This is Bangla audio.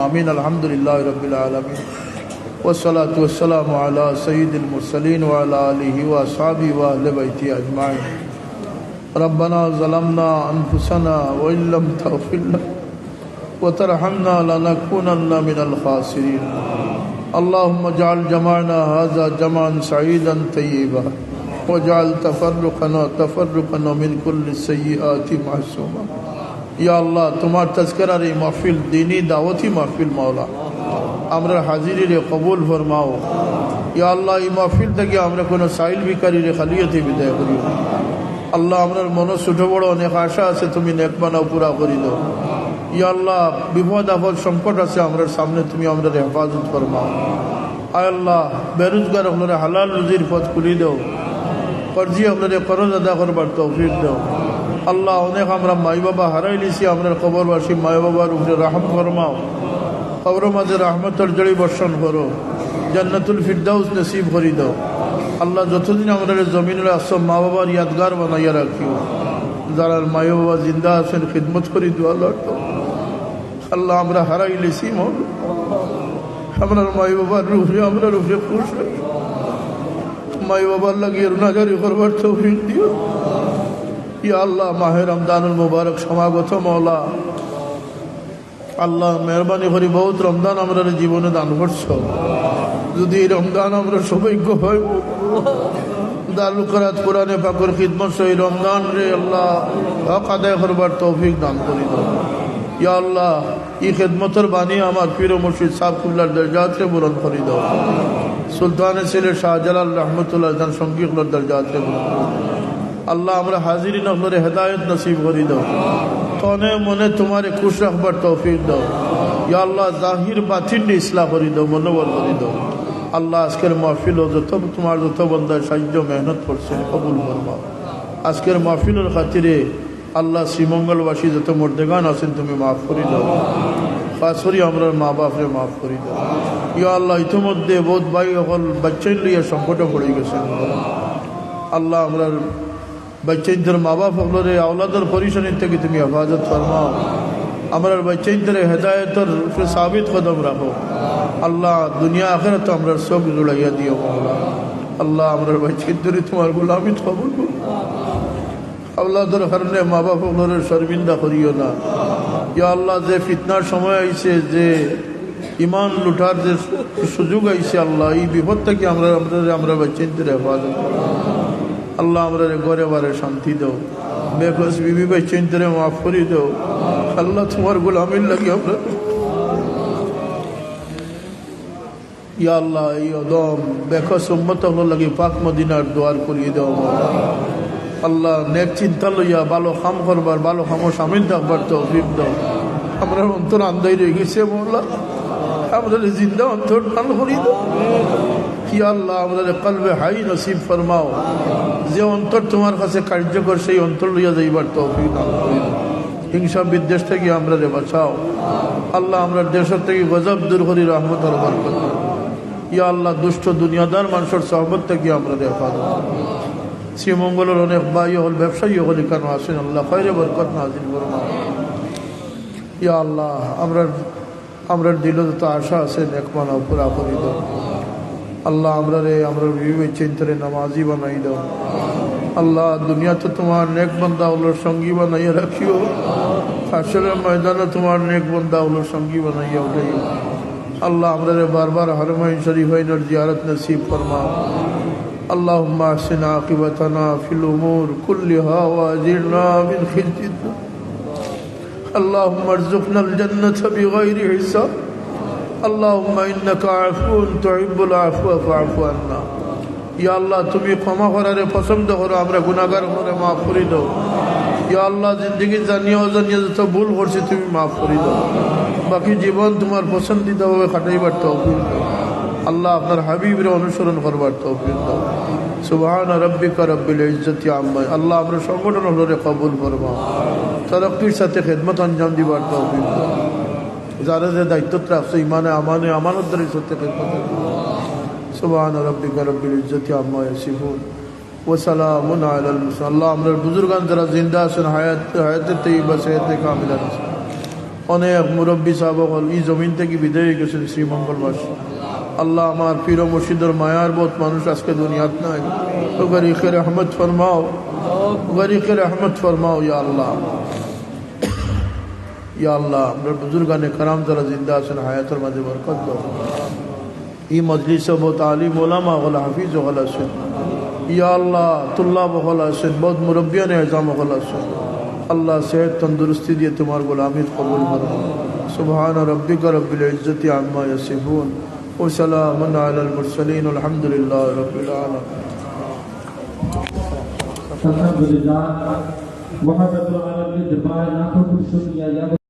آمين الحمد لله رب العالمين والصلاة والسلام على سيد المرسلين وعلى آله وأصحابه وأهل بيته أجمعين ربنا ظلمنا أنفسنا وإن لم تغفر لنا وترحمنا لنكونن من الخاسرين اللهم اجعل جمعنا هذا جمعا سعيدا طيبا واجعل تفرقنا من كل السيئات معصوما या अल्लाह तुम्हार तज़किरार महफिल दीनी दावती महफिल मौला আমরা হাজিরে কবুল ফরমাও ইয়া আল্লাহ এই মাহফিল থেকে আমরা কোনো সাইল ভিখারিরে খালিয়াতে বিদায় করি আল্লাহ আমরার মনে ছোট বড় অনেক আশা আছে তুমি নেক বানাও পুরা করে দাও ইয়া আল্লাহ বিপদ আপদ সংকট আছে আমরার সামনে তুমি আমরার হেফাজত ফরমাও আয় আল্লাহ বেরোজগার হলরে হালাল রুজির পথ খুলে দাও কর্জি হলরে করজ আদা করবার তৌফিক দাও আল্লাহ অনেক আমরা মাই বাবা হারাই নিছি আমরার কবরবাসী মাই বাবার উপরে রহম ফরমাও কবর মাঝে রহমতের জড়ি বর্ষণ করো জান্নাতুল ফিরদাউস নসিব করে দাও আল্লাহ যতদিন আমরা জমিনের আসব মা বাবার ইয়াদগার বানাইয়া রাখিও যারা মাই বাবা জিন্দা আছেন খিদমত করি দু আল্লাহ আল্লাহ আমরা হারাই নিছি আমরা মাই বাবার রূপে আমরা রূপে খুশ হই মাই বাবার লাগিয়ে রুনাজারি করবার তৌফিক দিও ইয়া আল্লাহ মাহে রমজানুল মুবারক সমাগত মওলা আল্লাহ মেহরবানি করি বহুত রমজান আমরা জীবনে দান করছ যদি এই রমজান আমরা সৌভাগ্য হইব দারুল কিরাত কোরআনে পাকের খিদমত সহি রমজান রে আল্লাহ হক আদায় করবার তৌফিক দান করি দাও ইয়া আল্লাহ এই খিদমতের বাণী আমার পীর মুর্শিদ সাহেব কিবলার দরজাতে বুলন্দ করে দাও সুলতানে ছেলে শাহজালাল রহমতুল্লাহ জান সঙ্গীগুলোর দরজাতে বুলন্দ আল্লাহ আমরা হাজিরিন আপনার হেদায়ত নসিব করে দাও তনে মনে তোমারে খুশ রাখবার তৌফিক দাও ইয়া আল্লাহ জাহির বাতিন ইসলাহ করে দাও মনোবল করে দাও আল্লাহ আজকের মাহফিল যত তোমার যত বন্দার সাহায্য মেহনত করছে কবুল ফরমাও আজকের মাহফিলের খাতিরে আল্লাহ শ্রীমঙ্গলবাসী যত মর্দেগান আছেন তুমি মাফ করে দাও খাস করি আমরা মা বাপরে মাফ করে দাও ইয়া আল্লাহ ইতিমধ্যে বহুত ভাই সকল বাচ্চাই লইয়া সংকটে পড়ে গেছেন আল্লাহ আমরা বাচ্চাইদের মা বাপ হলরে আওলাদের পরিশানির থেকে তুমি হেফাজত ফরমাও আমরা বাচ্চাইদের হেদায়তের সাবিত কদম রাখো আল্লাহ দুনিয়া আখিরাত আমরা সব জুড়াইয়া দিও মাওলা আল্লাহ আমরা বাচ্চাইদের তোমার গোলামি কবুল করো আওলাদের কারণে মা বাপ হলরে শর্মিন্দা করিও না ইয়া আল্লাহ যে ফিতনার সময় আইছে যে ইমান লুটার যে সুযোগ আইছে আল্লাহ এই বিপদ থেকে আমরা বাচ্চাইদের হেফাজত আল্লাহ আমরা ঘরে বারে শান্তি দাও বেকস বিবি ভাই চিন্তরে মাফ করি দাও আল্লাহ তোমার গোলামির লাগে আমরা ইয়া আল্লাহ এই অদম বেকস উম্মত লাগে পাক মদিনার দোয়ার করিয়ে দাও আল্লাহ নেক চিন্তা লইয়া ভালো কাম করবার ভালো কামও সামিল থাকবার তৌফিক দাও আমরা অন্তর আন্দাই রয়ে গেছে মোল্লা আমরা জিন্দা অন্তর টান করি দাও ইয়া আল্লাহ আমাদের কলবে হাই নসিব ফরমাও যে অন্তর তোমার কাছে কার্যকর সেই অন্তর লইয়া যাইবার তৌফিক দান করি হিংসা বিদ্বেষ থেকে আমরা রে বাঁচাও আল্লাহ আমরা দেশের থেকে গজব দূর করি রহমত আর বরকত ইয়া আল্লাহ দুষ্ট দুনিয়াদার মানুষের সহবত থেকে আমরা রে হেফাজত শ্রীমঙ্গলের অনেক ভাই হল ব্যবসায়ী হল কেন আসেন আল্লাহ খৈরে বরকত নাজিল ফরমাও ইয়া আল্লাহ আমরা দিল যত আশা আছে নেক বানাও পুরা করি দাও আল্লাহ আমরা বিবে চিন্তরে নামাজি বানাই দাও আল্লাহ দুনিয়াতে তোমার নেক বান্দা হলোর সঙ্গী বানাইয়া রাখিও হাসরের ময়দানে তোমার নেক বান্দা হলোর সঙ্গী বানাইয়া উঠাইও আল্লাহ আমরা বারবার হরমাইন শরীফাইনের জিয়ারত নসিব ফরমাও আল্লাহুম্মা আহসিন আকিবাতানা ফিল উমুর কুল্লিহা ওয়া আজিরনা মিন খিজয়িদ আল্লাহুম্মা আরযুকনাল জান্নাতা বিগাইরি হিসাব اللهم انك عفو تحب العفو فاعف عنا ইয়া আল্লাহ তুমি ক্ষমা করারে পছন্দ করো আমরা গুনাহগার হলে মাফ করে দাও ইয়া আল্লাহ জিন্দেগি জানিয়ে অজানিয়ে যত ভুল করছি তুমি মাফ করে দাও বাকি জীবন তোমার পছন্দিতভাবে কাটাইবার তৌফিক দাও আল্লাহ আপনার হাবিবের অনুসরণ করবার তৌফিক দাও সুবহান রাব্বিকা রব্বিল ইজ্জতি আম্মা আল্লাহ আমরা সংগঠন হলরে কবুল ফরমাও তরক্কির সাথে খেদমত আঞ্জাম দিবার তৌফিক দাও যারা যে দায়িত্ব রাখছে ইমানে আমানে আমানতদারি সত্যি সুবহান রাব্বিকা রব্বিল ইজ্জতি আম্মা ইয়াসিফুন ওয়া সালামুন আলাল মুরসালিন আল্লাহ আমরা বুজুর্গান যারা জিন্দা আছেন হায়াতে তাইয়্যিবা সেহতে কামিলা অনেক মুরব্বী সাহাবগণ এই জমিন থেকে বিদায় হয়ে গেছেন শ্রীমঙ্গলবাসী। আল্লাহ আমার পীর ও মুর্শিদের মায়ার বহুত মানুষ আজকে দুনিয়াত নাই, তো গরিকে রহমত ফরমাও, গরিকে রহমত ফরমাও ইয়া আল্লাহ। ইয়া আল্লাহ আমরা বুজুর্গানে কারাম যারা জিন্দা আছেন হায়াতের মাঝে বরকত দাও। এই মজলিসে বহুত আলিম ওলামা হল হাফিজ হল আছেন ইয়া আল্লাহ, তুল্লাব হল আছেন, বহুত মুরব্বিয়ানে এজাম হল আছেন। আল্লাহ সেহত তন্দুরুস্তি দিয়ে তোমার গোলামির কবুল করো। সুবহান রব্বিকা রব্বিল ইজ্জতি আম্মা ইয়াসিফুন ওয়া সালামুন আলাল মুরসালিন আলহামদুলিল্লাহি রাব্বিল আলামিন। alhamdulillah wa hadathana bil jama'a